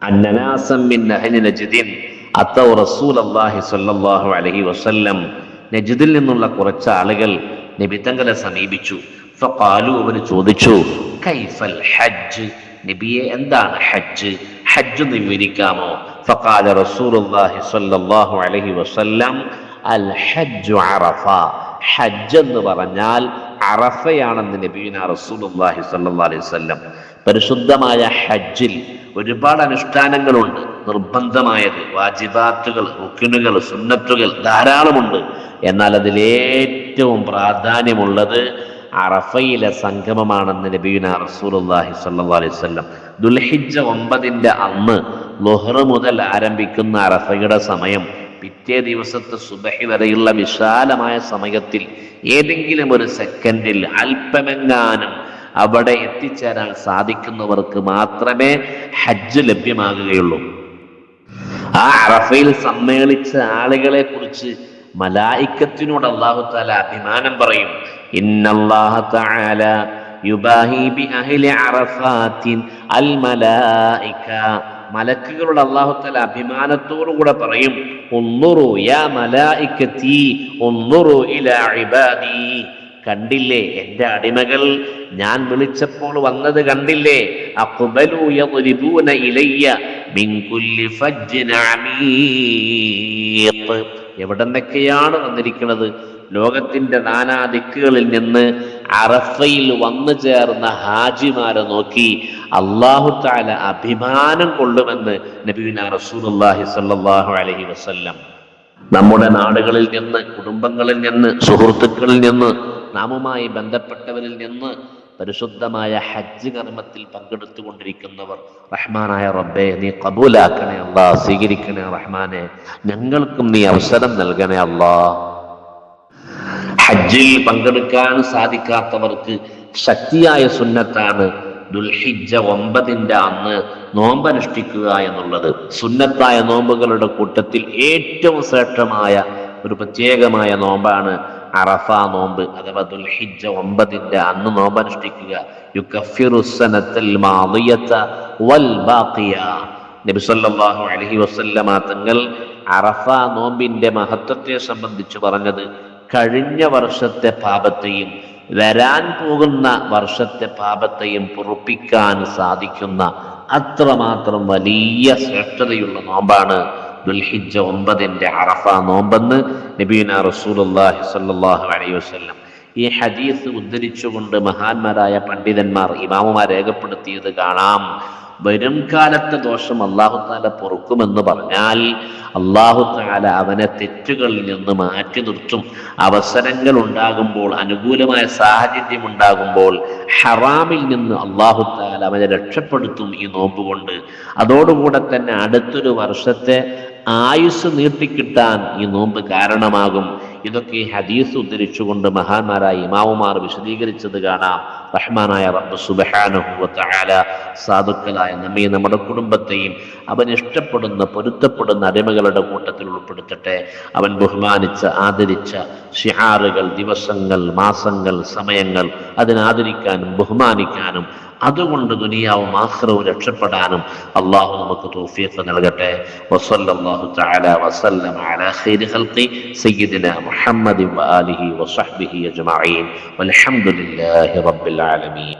അന്നനാസം മിൻ അഹ്ലി നജ്ദിൻ അത്തൗ റസൂലല്ലാഹി സ്വല്ലല്ലാഹു അലൈഹി വസല്ലം, നജ്ദിൽ നിന്നുള്ള കുറച്ച് ആളുകൾ നബി തങ്ങളെ സമീപിച്ചു. ഫഖാലു, അവർ ചോദിച്ചു, കൈഫൽ ഹജ്ജ്, നബിയെ എന്താണ് ഹജ്ജ്, ഹജ്ജ് ഒന്ന് വിവരിക്കാമോ? ഫഖാല റസൂലുള്ളാഹി സ്വല്ലല്ലാഹു അലൈഹി വസല്ലം, അൽ ഹജ്ജു അറഫ, ഹജ്ജ് എന്ന് പറഞ്ഞാൽ അറഫയാണെന്ന് നബിയുനാ റസൂലുള്ളാഹി സ്വല്ലല്ലാഹു അലൈഹി വസല്ലം. പരിശുദ്ധമായ ഹജ്ജിൽ ഒരുപാട് അനുഷ്ഠാനങ്ങളുണ്ട്. നിർബന്ധമായത്, വാജിബാത്തുകൾ, റുക്നുകൾ, സുന്നത്തുകൾ ധാരാളമുണ്ട്. എന്നാൽ അതിലേറ്റവും പ്രാധാന്യമുള്ളത് അറഫയിലെ സംഗമമാണെന്ന് നബിയുനാ റസൂലുള്ളാഹി സ്വല്ലല്ലാഹു അലൈഹി വസല്ലം. ദുൽഹിജ്ജ 9 അന്ന് ളുഹ്ർ മുതൽ ആരംഭിക്കുന്ന അറഫയുടെ സമയം പിറ്റേ ദിവസത്തെ സുബഹി വരെയുള്ള വിശാലമായ സമയത്തിൽ ഏതെങ്കിലും ഒരു സെക്കൻഡിൽ അല്പമെങ്ങാനും അവിടെ എത്തിച്ചേരാൻ സാധിക്കുന്നവർക്ക് മാത്രമേ ഹജ്ജ് ലഭ്യമാകുകയുള്ളൂ. ആ അറഫയിൽ സമ്മേളിച്ച ആളുകളെ കുറിച്ച് മലായിക്കത്തിനോട് അല്ലാഹു തആല അഭിമാനം പറയും. ഇന്നല്ലാഹ തആല യുബാഹി ബി അഹ്ലി അറഫാത്തിൻ അൽ മലായിക, മലക്കുകളോട് അല്ലാഹു തആല അഭിമാനത്തോടുകൂടെ പറയും, ഉൻദുറു യാ മലായികതി ഉൻദുറു ഇലാ ഇബാദി, കണ്ടില്ലേ എന്റെ അടിമകൾ ഞാൻ വിളിച്ചപ്പോൾ വന്നത് കണ്ടില്ലേ? അഖ്ബലു യദ്രിബൂന ഇലയ്യ മിൻ കുല്ലി ഫജ്ജിൻ അമീഖ്, എവിടെന്നൊക്കെയാണ് വന്നിരിക്കുന്നത്? ലോകത്തിന്റെ നാനാ ദിക്കുകളിൽ നിന്ന് അറഫയിൽ വന്നു ചേർന്ന ഹാജിമാരെ നോക്കി അല്ലാഹു തആല അഭിമാനം കൊള്ളുമെന്ന് നബിയുനാ റസൂലുള്ളാഹി സ്വല്ലല്ലാഹു അലൈഹി വസല്ലം. നമ്മുടെ നാടുകളിൽ നിന്ന്, കുടുംബങ്ങളിൽ നിന്ന്, സുഹൃത്തുക്കളിൽ നിന്ന്, നാമുമായി ബന്ധപ്പെട്ടവരിൽ നിന്ന് പരിശുദ്ധമായ ഹജ്ജ് കർമ്മത്തിൽ പങ്കെടുത്തുകൊണ്ടിരിക്കുന്നവർ, റഹ്മാനായ റബ്ബേ നീ കബൂലാക്കണേ അല്ലാ, സ്വീകരിക്കണേ റഹ്മാനെ, ഞങ്ങൾക്കും നീ അവസരം നൽകണേ അല്ലാ. ഹജ്ജിൽ പങ്കെടുക്കാൻ സാധിക്കാത്തവർക്ക് ശക്തിയായ സുന്നത്താണ് ദുൽഹിജ്ജ 9 അന്ന് നോമ്പനുഷ്ഠിക്കുക എന്നുള്ളത്. സുന്നത്തായ നോമ്പുകളുടെ കൂട്ടത്തിൽ ഏറ്റവും ശ്രേഷ്ഠമായ ഒരു പ്രത്യേകമായ നോമ്പാണ് അറഫ നോമ്പ്, അഥവാ ദുൽഹിജ്ജ 9 അന്ന് നോമ്പനുഷ്ഠിക്കുക. യുകഫിറു സനത്തൽ മാദിയത വൽ ബാഖിയ, നബി സല്ലല്ലാഹു അലൈഹി വസല്ലമ തങ്ങൾ അറഫ നോമ്പിന്റെ മഹത്വത്തെ സംബന്ധിച്ച് പറഞ്ഞത്, കഴിഞ്ഞ വർഷത്തെ പാപത്തെയും വരാൻ പോകുന്ന വർഷത്തെ പാപത്തെയും പൊറുപ്പിക്കാൻ സാധിക്കുന്ന അത്രമാത്രം വലിയ ശ്രേഷ്ഠതയുള്ള നോമ്പാണ് ദുൽഹിജ്ജ 9 അറഫ നോമ്പെന്ന് നബിയുനാ റസൂലുള്ളാഹി സ്വല്ലല്ലാഹു അലൈഹി വസല്ലം. ഈ ഹദീസ് ഉദ്ധരിച്ചുകൊണ്ട് മഹാന്മാരായ പണ്ഡിതന്മാർ, ഇമാമുമാർ രേഖപ്പെടുത്തിയത് കാണാം. വരും കാലത്തെ ദോഷം അല്ലാഹു തആല പൊറുക്കുമെന്ന് പറഞ്ഞാൽ അല്ലാഹു തആല അവനെ തെറ്റുകളിൽ നിന്ന് മാറ്റി നിർത്തും. അവസരങ്ങൾ ഉണ്ടാകുമ്പോൾ, അനുകൂലമായ സാഹചര്യം ഉണ്ടാകുമ്പോൾ ഹറാമിൽ നിന്ന് അല്ലാഹു തആല അവനെ രക്ഷപ്പെടുത്തും ഈ നോമ്പ് കൊണ്ട്. അതോടുകൂടെ തന്നെ അടുത്തൊരു വർഷത്തെ ആയുസ് നീട്ടിക്കിട്ടാൻ ഈ നോമ്പ് കാരണമാകും. ഇതൊക്കെ ഈ ഹദീസ് ഉദ്ധരിച്ചുകൊണ്ട് മഹാന്മാരായ ഇമാമുമാർ വിശദീകരിച്ചത് കാണാം. റഹ്മാനായ റബ്ബ് സുബ്ഹാനഹു വ തആല സാധുക്കളായ നമ്മെ, നമ്മുടെ കുടുംബത്തെയും അവൻ ഇഷ്ടപ്പെടുന്ന, പൊരുത്തപ്പെടുന്ന അടിമകളുടെ കൂട്ടത്തിൽ ഉൾപ്പെടുത്തട്ടെ. അവൻ ബഹുമാനിച്ച, ആദരിച്ച ശിആറുകൾ, ദിവസങ്ങൾ, മാസങ്ങൾ, സമയങ്ങൾ അതിനാദരിക്കാനും ബഹുമാനിക്കാനും അതുകൊണ്ട് ദുനിയാവും ആഖിറവും രക്ഷപ്പെടാനും അല്ലാഹു നമുക്ക് തൗഫീഖ് നൽകട്ടെ. വസല്ലല്ലാഹു തആല വസല്ലമ അലാ ഖൈരി ഖൽഖി സയ്യിദിനാ മുഹമ്മദിൻ വആലിഹി വസഹ്ബിഹി അജ്മഈൻ വൽഹംദുലില്ലാഹി റബ്ബിൽ ആലമീൻ.